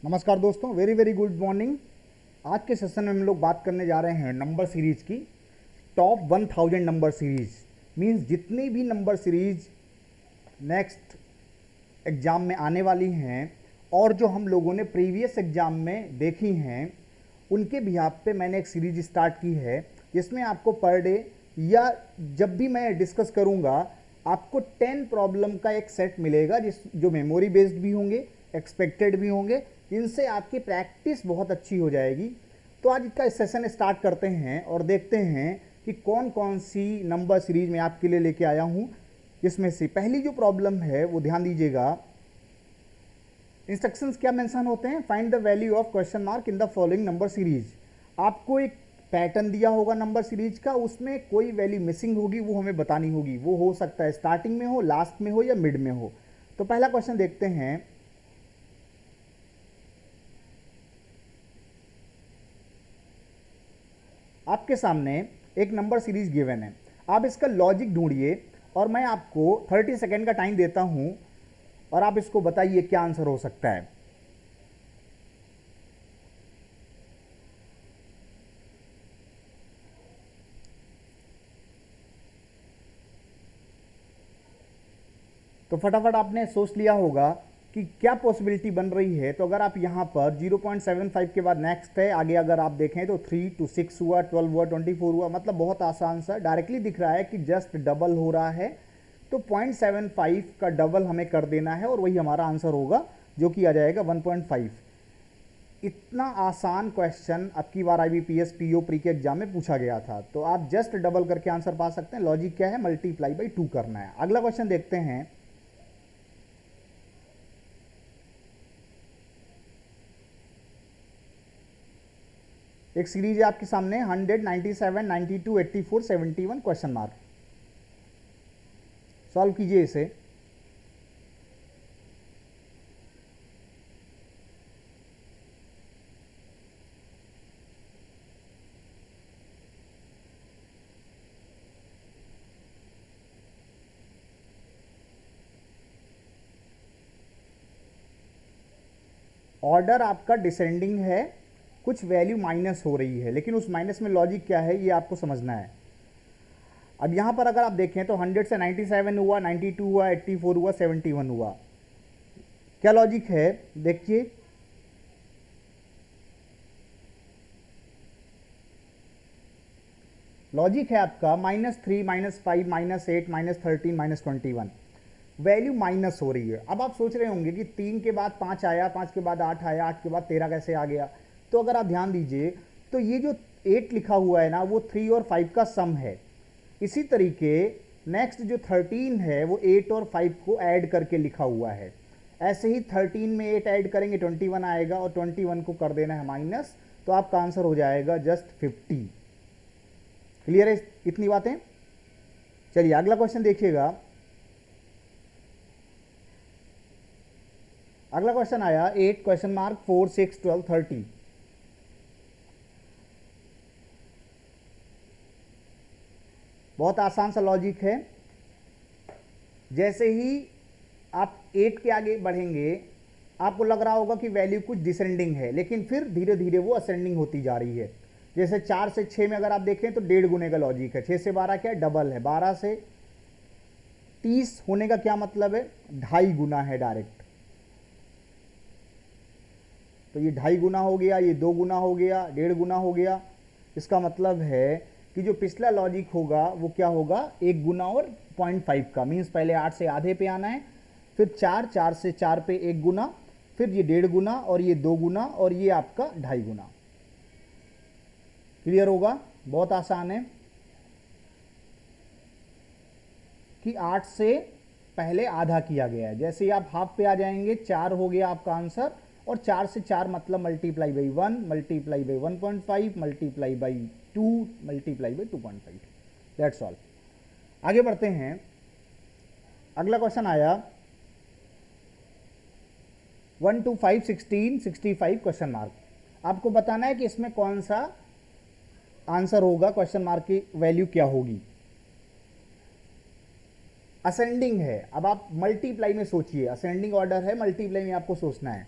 नमस्कार दोस्तों, very very good morning. आज के सेशन में हम लोग बात करने जा रहे हैं नंबर सीरीज की। टॉप 1000 नंबर सीरीज मींस जितनी भी नंबर सीरीज नेक्स्ट एग्ज़ाम में आने वाली हैं और जो हम लोगों ने प्रीवियस एग्ज़ाम में देखी हैं, उनके बिहाफ पे मैंने एक सीरीज स्टार्ट की है जिसमें आपको पर डे या जब भी मैं डिस्कस करूंगा आपको 10 प्रॉब्लम का एक सेट मिलेगा जो मेमोरी बेस्ड भी होंगे, एक्सपेक्टेड भी होंगे, जिनसे आपकी प्रैक्टिस बहुत अच्छी हो जाएगी। तो आज इसका सेशन स्टार्ट करते हैं और देखते हैं कि कौन कौन सी नंबर सीरीज मैं आपके लिए लेके आया हूँ। जिसमें से पहली जो प्रॉब्लम है वो ध्यान दीजिएगा। इंस्ट्रक्शंस क्या मेंशन होते हैं? Find the value of question mark in the following number series. आपको एक पैटर्न दिया होगा नंबर सीरीज का, उसमें कोई वैल्यू मिसिंग होगी, वो हमें बतानी होगी। वो हो सकता है स्टार्टिंग में हो, लास्ट में हो या मिड में हो। तो पहला क्वेश्चन देखते हैं। आपके सामने एक नंबर सीरीज गिवन है, आप इसका लॉजिक ढूंढिए और मैं आपको 30 सेकेंड का टाइम देता हूं और आप इसको बताइए क्या आंसर हो सकता है। तो फटाफट आपने सोच लिया होगा कि क्या पॉसिबिलिटी बन रही है। तो अगर आप यहाँ पर 0.75 के बाद नेक्स्ट है, आगे अगर आप देखें तो 3 to 6 हुआ, 12 हुआ, 24 हुआ, मतलब बहुत आसान सा डायरेक्टली दिख रहा है कि जस्ट डबल हो रहा है। तो 0.75 का डबल हमें कर देना है और वही हमारा आंसर होगा, जो कि आ जाएगा 1.5। इतना आसान क्वेश्चन अब की बार IBPS PO प्री के एग्जाम में पूछा गया था। तो आप जस्ट डबल करके आंसर पा सकते हैं। लॉजिक क्या है? मल्टीप्लाई बाई 2 करना है। अगला क्वेश्चन देखते हैं। एक सीरीज है आपके सामने 100, 97, 92, 84, 71 क्वेश्चन मार्क। सॉल्व कीजिए इसे। ऑर्डर आपका डिसेंडिंग है, कुछ वैल्यू माइनस हो रही है, लेकिन उस माइनस में लॉजिक क्या है ये आपको समझना है। अब यहां पर अगर आप देखें तो 100 से 97 हुआ, 92 हुआ, 84 हुआ, 71 हुआ। क्या लॉजिक है देखिए। लॉजिक है आपका -3, -5, -8, -13, -21। वैल्यू माइनस हो रही है। अब आप सोच रहे होंगे कि 3 के बाद 5 आया, 5 के बाद 8 आया, 8 के बाद 13 कैसे आ गया। तो अगर आप ध्यान दीजिए तो ये जो 8 लिखा हुआ है ना, वो 3 और 5 का सम है। इसी तरीके नेक्स्ट जो 13 है वो 8 और 5 को ऐड करके लिखा हुआ है। ऐसे ही 13 में 8 ऐड करेंगे 21 आएगा और 21 को कर देना है माइनस, तो आपका आंसर हो जाएगा जस्ट 50। क्लियर है इतनी बातें? चलिए अगला क्वेश्चन देखिएगा। अगला क्वेश्चन आया 8 क्वेश्चन मार्क 4, 6, 12, 30। बहुत आसान सा लॉजिक है। जैसे ही आप 8 के आगे बढ़ेंगे आपको लग रहा होगा कि वैल्यू कुछ डिसेंडिंग है, लेकिन फिर धीरे धीरे वो असेंडिंग होती जा रही है। जैसे 4 से 6 में अगर आप देखें तो 1.5 गुने का लॉजिक है। 6 से 12 क्या है? डबल है। 12 से 30 होने का क्या मतलब है? 2.5 गुना है डायरेक्ट। तो ये 2.5 गुना हो गया, ये 2 गुना हो गया, 1.5 गुना हो गया। इसका मतलब है कि जो पिछला लॉजिक होगा वो क्या होगा? 1 गुना और 0.5 का। मीन्स पहले 8 से आधे पे आना है, फिर 4, 4 से 4 पे 1 गुना, फिर ये 1.5 गुना और ये 2 गुना और ये आपका 2.5 गुना। क्लियर होगा? बहुत आसान है कि 8 से पहले आधा किया गया है। जैसे ही आप हाफ पे आ जाएंगे 4 हो गया आपका आंसर, और 4 से 4 मतलब multiply by 1, multiply by 1.5, multiply by 2, multiply by 2.5। That's all. आगे बढ़ते हैं। अगला क्वेश्चन आया 1 to 5, 16, 65 क्वेश्चन मार्क। आपको बताना है कि इसमें कौन सा आंसर होगा, क्वेश्चन मार्क की वैल्यू क्या होगी। असेंडिंग है। अब आप मल्टीप्लाई में सोचिए, असेंडिंग ऑर्डर है, मल्टीप्लाई में आपको सोचना है।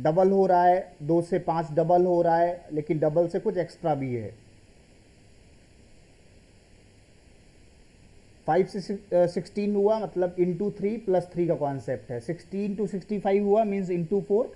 डबल हो रहा है, 2 से 5 डबल हो रहा है, लेकिन डबल से कुछ एक्स्ट्रा भी है। 5 से 16 हुआ मतलब इंटू 3 प्लस 3 का कॉन्सेप्ट है। 16 टू 65 हुआ मीन्स इंटू 4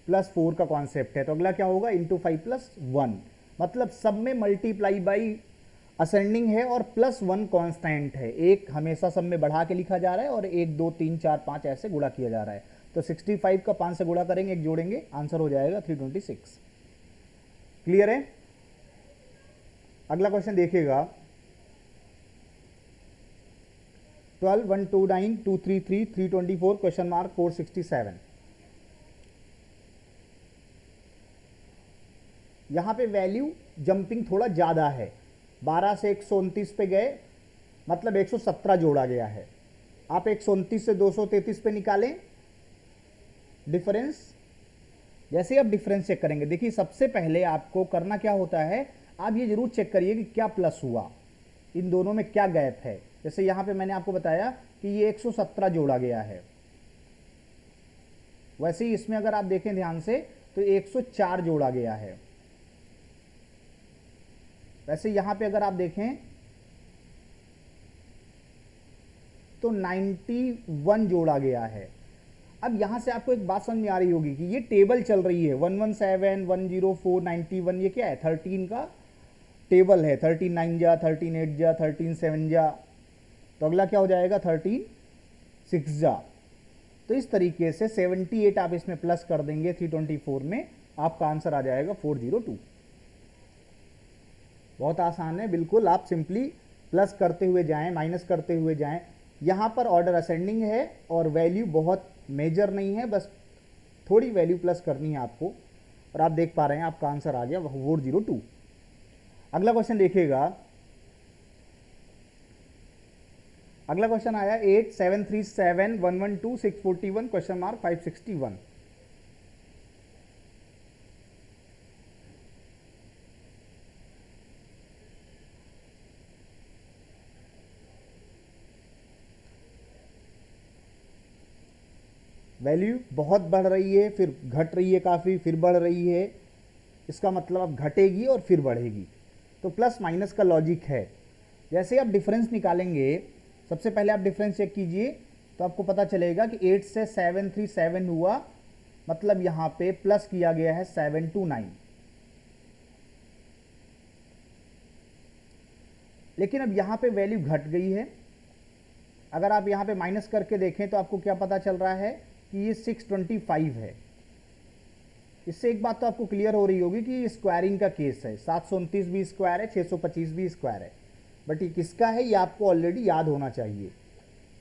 प्लस 4 का कॉन्सेप्ट है। तो अगला क्या होगा, इंटू 5 प्लस 1, मतलब सब में मल्टीप्लाई बाई असेंडिंग है और प्लस 1 कांस्टेंट है। एक हमेशा सब में बढ़ा के लिखा जा रहा है और 1 2 3 4 5 ऐसे गुणा किया जा रहा है। तो 65 का 5 से गुणा करेंगे, एक जोड़ेंगे, आंसर हो जाएगा 326। क्लियर है? अगला क्वेश्चन देखिएगा, 12 129 233 324 क्वेश्चन मार्क 467। यहां पे वैल्यू जंपिंग थोड़ा ज्यादा है, 12 से 129 पे गए मतलब 117 जोड़ा गया है। आप 129 से 233 पे निकालें डिफरेंस। जैसे आप डिफरेंस चेक करेंगे, देखिए सबसे पहले आपको करना क्या होता है, आप ये जरूर चेक करिए कि क्या प्लस हुआ, इन दोनों में क्या गैप है। जैसे यहां पे मैंने आपको बताया कि ये 117 जोड़ा गया है, वैसे ही इसमें अगर आप देखें ध्यान से तो 104 जोड़ा गया है। वैसे यहां पे अगर आप देखें तो 91 जोड़ा गया है। अब यहां से आपको एक बात समझ में आ रही होगी कि ये टेबल चल रही है 117 104 91, ये क्या है, 13 का टेबल है। 13 9 जा, 13 8 जा, 13 7 जा, तो अगला क्या हो जाएगा 13 6 जा। तो इस तरीके से 78 आप इसमें प्लस कर देंगे 324 में, आपका आंसर आ जाएगा 402। बहुत आसान है, बिल्कुल आप सिंपली प्लस करते हुए जाएं, माइनस करते हुए जाएं। यहां पर ऑर्डर असेंडिंग है और वैल्यू बहुत मेजर नहीं है, बस थोड़ी वैल्यू प्लस करनी है आपको, और आप देख पा रहे हैं आपका आंसर आ गया 402। अगला क्वेश्चन देखिएगा, अगला क्वेश्चन आया 8 737 112 641 क्वेश्चन मार्क 561। वैल्यू बहुत बढ़ रही है, फिर घट रही है काफ़ी, फिर बढ़ रही है, इसका मतलब अब घटेगी और फिर बढ़ेगी। तो प्लस माइनस का लॉजिक है। जैसे आप डिफरेंस निकालेंगे, सबसे पहले आप डिफरेंस चेक कीजिए तो आपको पता चलेगा कि 8 से 737 हुआ, मतलब यहाँ पे प्लस किया गया है 729। लेकिन अब यहाँ पे वैल्यू घट गई है। अगर आप यहाँ पे माइनस करके देखें तो आपको क्या पता चल रहा है कि ये 625 है। इससे एक बात तो आपको क्लियर हो रही होगी कि स्क्वायरिंग का केस है, 729 भी स्क्वायर है, 625 भी स्क्वायर है, बट ये किसका है ये आपको ऑलरेडी याद होना चाहिए।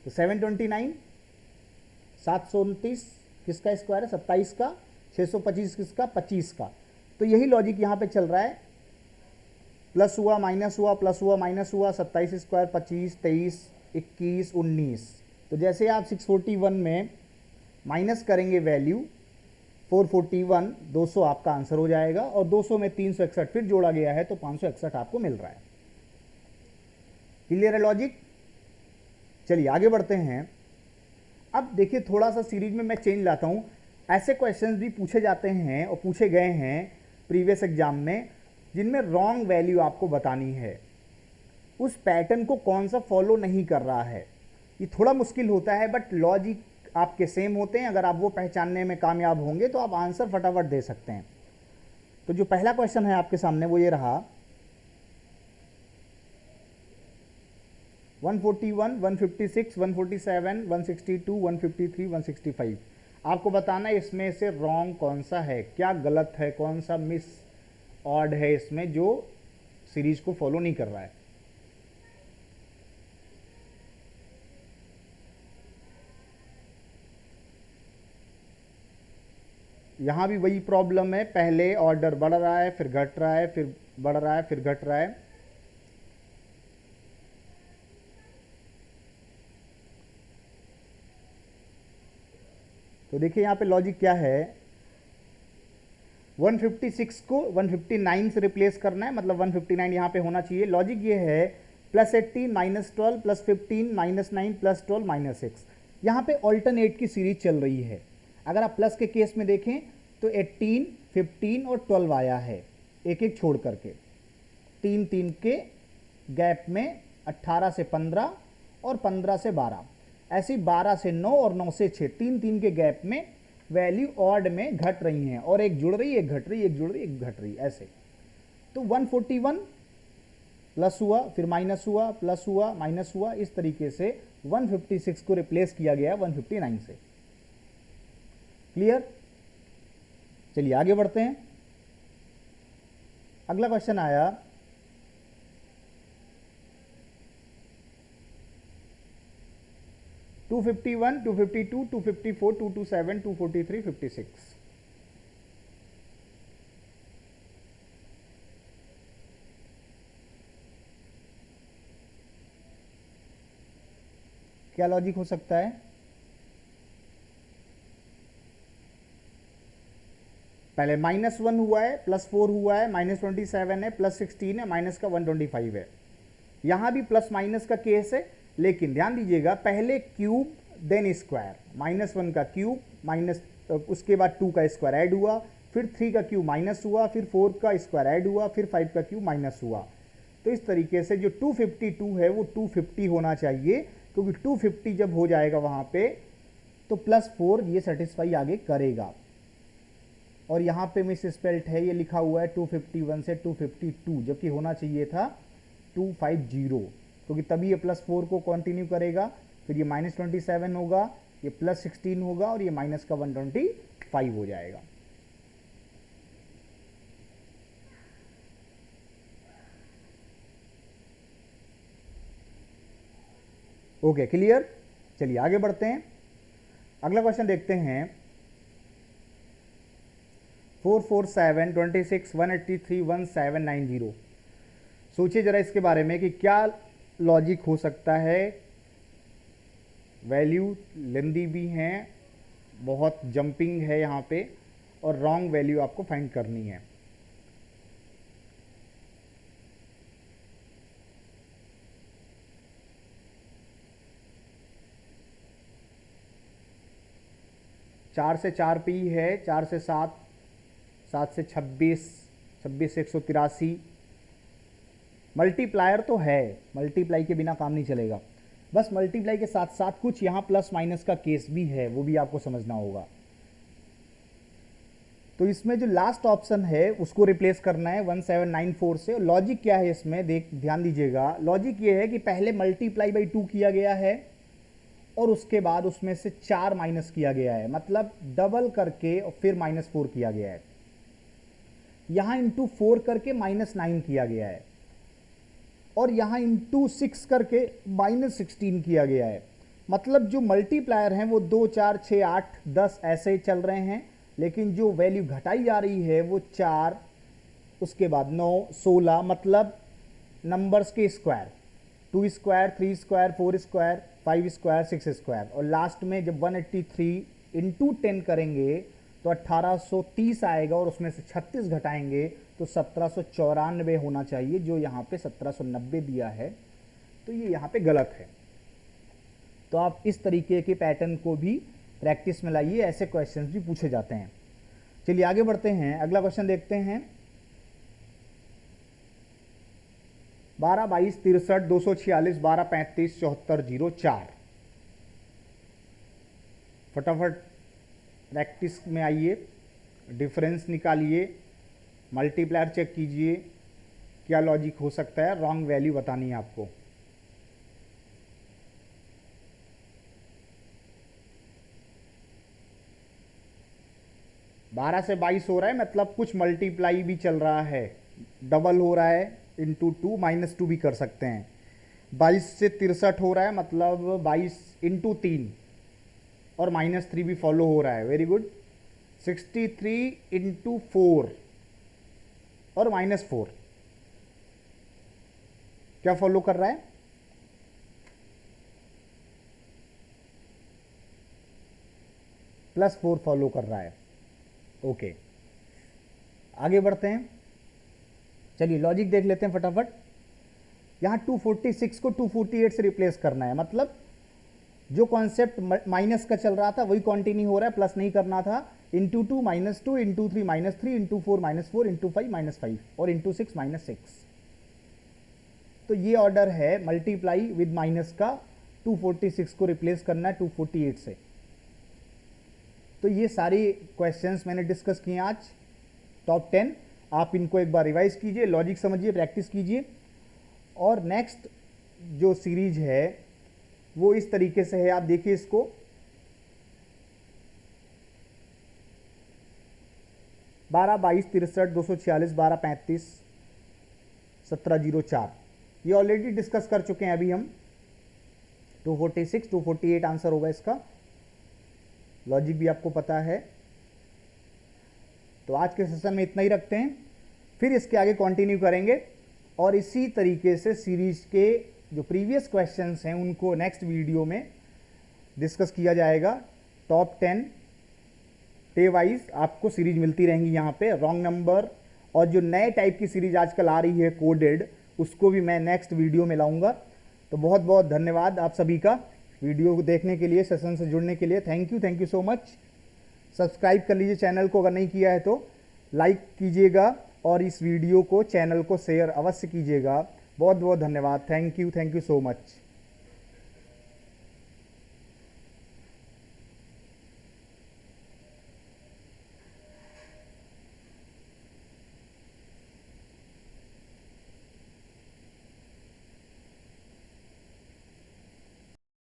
तो 729 729 किसका स्क्वायर है, 27 का, 625 किसका, 25 का। तो यही लॉजिक यहाँ पे चल रहा है, प्लस हुआ माइनस हुआ, प्लस हुआ माइनस हुआ, 27 स्क्वायर 25 23 21 19। तो जैसे आप 641 में माइनस करेंगे वैल्यू 441, 200 आपका आंसर हो जाएगा, और 200 में 361 फिर जोड़ा गया है तो 561 आपको मिल रहा है। क्लियर है लॉजिक? चलिए आगे बढ़ते हैं। अब देखिए थोड़ा सा सीरीज में मैं चेंज लाता हूं। ऐसे क्वेश्चंस भी पूछे जाते हैं और पूछे गए हैं प्रीवियस एग्जाम में, जिनमें रॉन्ग वैल्यू आपको बतानी है। उस पैटर्न को कौन सा फॉलो नहीं कर रहा है, ये थोड़ा मुश्किल होता है, बट लॉजिक आपके सेम होते हैं। अगर आप वो पहचानने में कामयाब होंगे तो आप आंसर फटाफट दे सकते हैं। तो जो पहला क्वेश्चन है आपके सामने वो ये रहा, 141 156 147 162 153 165। आपको बताना है इसमें से रॉन्ग कौन सा है, क्या गलत है, कौन सा मिस ऑड है इसमें जो सीरीज को फॉलो नहीं कर रहा है। यहां भी वही प्रॉब्लम है, पहले ऑर्डर बढ़ रहा है, फिर घट रहा है, फिर बढ़ रहा है, फिर घट रहा है। तो देखिए यहां पे लॉजिक क्या है, 156 को 159 से रिप्लेस करना है, मतलब 159 यहां पे होना चाहिए। लॉजिक ये है +18 -12 +15 -9 +12 -6। यहां पे ऑल्टरनेट की सीरीज चल रही है। अगर आप प्लस के केस में देखें तो 18, 15 और 12 आया है, एक एक छोड़ करके, तीन तीन के गैप में 18 से 15 और 15 से 12, ऐसी 12 से 9 और 9 से 6, तीन तीन के गैप में वैल्यू ऑड में घट रही हैं, और एक जुड़ रही, एक घट रही, एक जुड़ रही, एक घट रही, ऐसे। तो 141 प्लस हुआ, फिर माइनस हुआ, प्लस हुआ, माइनस हुआ, इस तरीके से 156 को रिप्लेस किया गया 159 से। क्लियर? चलिए आगे बढ़ते हैं। अगला क्वेश्चन आया, टू 51, 252, 254, 227, 243, 56। क्या लॉजिक हो सकता है? पहले -1 हुआ है, +4 हुआ है, -27 है, +16 है, माइनस का 125 है। यहां भी प्लस माइनस का केस है, लेकिन ध्यान दीजिएगा पहले क्यूब देन स्क्वायर, -1 का क्यूब माइनस, उसके बाद 2 का स्क्वायर ऐड हुआ, फिर 3 का क्यूब माइनस हुआ, फिर 4 का स्क्वायर ऐड हुआ, फिर 5 का क्यूब माइनस हुआ। तो इस तरीके से जो 252 है वो 250 होना चाहिए, क्योंकि 250 जब हो जाएगा वहां पे तो +4 ये सेटिस्फाई आगे करेगा। और यहां पे मिस स्पेल्ट है, ये लिखा हुआ है 251 से 252, जबकि होना चाहिए था 250, क्योंकि तभी ये +4 को कंटिन्यू करेगा, फिर ये -27 होगा, ये +16 होगा, और ये माइनस का 125 हो जाएगा। Okay, clear? चलिए आगे बढ़ते हैं। अगला क्वेश्चन देखते हैं, 447, 26, 183, 1790। सोचिए जरा इसके बारे में कि क्या लॉजिक हो सकता है। वैल्यू लेंदी भी हैं, बहुत जंपिंग है यहाँ पे, और रॉन्ग वैल्यू आपको फाइंड करनी है। चार से 4 पी है, 4 से 7, 7 से 26, 26 से 183। मल्टीप्लायर तो है, मल्टीप्लाई के बिना काम नहीं चलेगा, बस मल्टीप्लाई के साथ साथ कुछ यहाँ प्लस माइनस का केस भी है, वो भी आपको समझना होगा। तो इसमें जो लास्ट ऑप्शन है उसको रिप्लेस करना है 1794 से। लॉजिक क्या है इसमें, ध्यान दीजिएगा। लॉजिक ये है कि पहले मल्टीप्लाई बाई 2 किया गया है, और उसके बाद उसमें से 4 माइनस किया गया है, मतलब डबल करके और फिर -4 किया गया है। यहां इंटू 4 करके -9 किया गया है, और यहां इंटू 6 करके -16 किया गया है। मतलब जो मल्टीप्लायर हैं वो 2, 4, 6, 8, 10 ऐसे ही चल रहे हैं, लेकिन जो वैल्यू घटाई जा रही है वो 4, उसके बाद 9, 16, मतलब नंबर्स के square, 2 square, 3 square, 4 square, 5 square, 6 square, और लास्ट में जब 183 इंटू 10 करेंगे तो 1830 आएगा, और उसमें से 36 घटाएंगे तो 1794 होना चाहिए, जो यहाँ पे 1790 दिया है, तो ये यहाँ पे गलत है। तो आप इस तरीके के पैटर्न को भी प्रैक्टिस में लाइए, ऐसे क्वेश्चंस भी पूछे जाते हैं। चलिए आगे बढ़ते हैं, अगला क्वेश्चन देखते हैं। 12, 22, 63, 246, 12, 35, 74, 04। फटाफट प्रैक्टिस में आइए, डिफरेंस निकालिए, मल्टीप्लायर चेक कीजिए, क्या लॉजिक हो सकता है, रॉन्ग वैल्यू बतानी है आपको। बारह से 22 हो रहा है, मतलब कुछ मल्टीप्लाई भी चल रहा है, डबल हो रहा है, इंटू 2, -2 भी कर सकते हैं। 22 से 63 हो रहा है, मतलब 22 इंटू 3, और -3 भी फॉलो हो रहा है, वेरी गुड। 63 इंटू 4 और -4 क्या फॉलो कर रहा है, +4 फॉलो कर रहा है। ओके, आगे बढ़ते हैं। चलिए लॉजिक देख लेते हैं फटाफट। यहां 246 को 248 से रिप्लेस करना है, मतलब जो कॉन्सेप्ट माइनस का चल रहा था वही कंटिन्यू हो रहा है, प्लस नहीं करना था। इंटू 2 -2 इंटू 3 -3 इंटू 4 -4 इंटू 5 -5 और इंटू 6 -6। तो ये ऑर्डर है मल्टीप्लाई विद माइनस का 246 को रिप्लेस करना है 248 से। तो ये सारे क्वेश्चंस मैंने डिस्कस किए आज टॉप 10। आप इनको एक बार रिवाइज कीजिए, लॉजिक समझिए, प्रैक्टिस कीजिए। और नेक्स्ट जो सीरीज है वो इस तरीके से है, आप देखिए इसको। बारह 22 63 246 12 35 1704 ये ऑलरेडी डिस्कस कर चुके हैं अभी हम। 246 248 आंसर होगा इसका, लॉजिक भी आपको पता है। तो आज के सेशन में इतना ही रखते हैं, फिर इसके आगे कंटिन्यू करेंगे और इसी तरीके से सीरीज के जो प्रीवियस क्वेश्चंस हैं उनको नेक्स्ट वीडियो में डिस्कस किया जाएगा। टॉप 10 डे वाइज आपको सीरीज मिलती रहेंगी यहाँ पे, रॉन्ग नंबर और जो नए टाइप की सीरीज आजकल आ रही है कोडेड, उसको भी मैं नेक्स्ट वीडियो में लाऊंगा। तो बहुत बहुत धन्यवाद आप सभी का वीडियो को देखने के लिए, सेशन से जुड़ने के लिए। Thank you so much. Subscribe कर लीजिए चैनल को, अगर नहीं किया है तो लाइक कीजिएगा और इस वीडियो को, चैनल को शेयर अवश्य कीजिएगा। बहुत बहुत धन्यवाद। Thank you so much.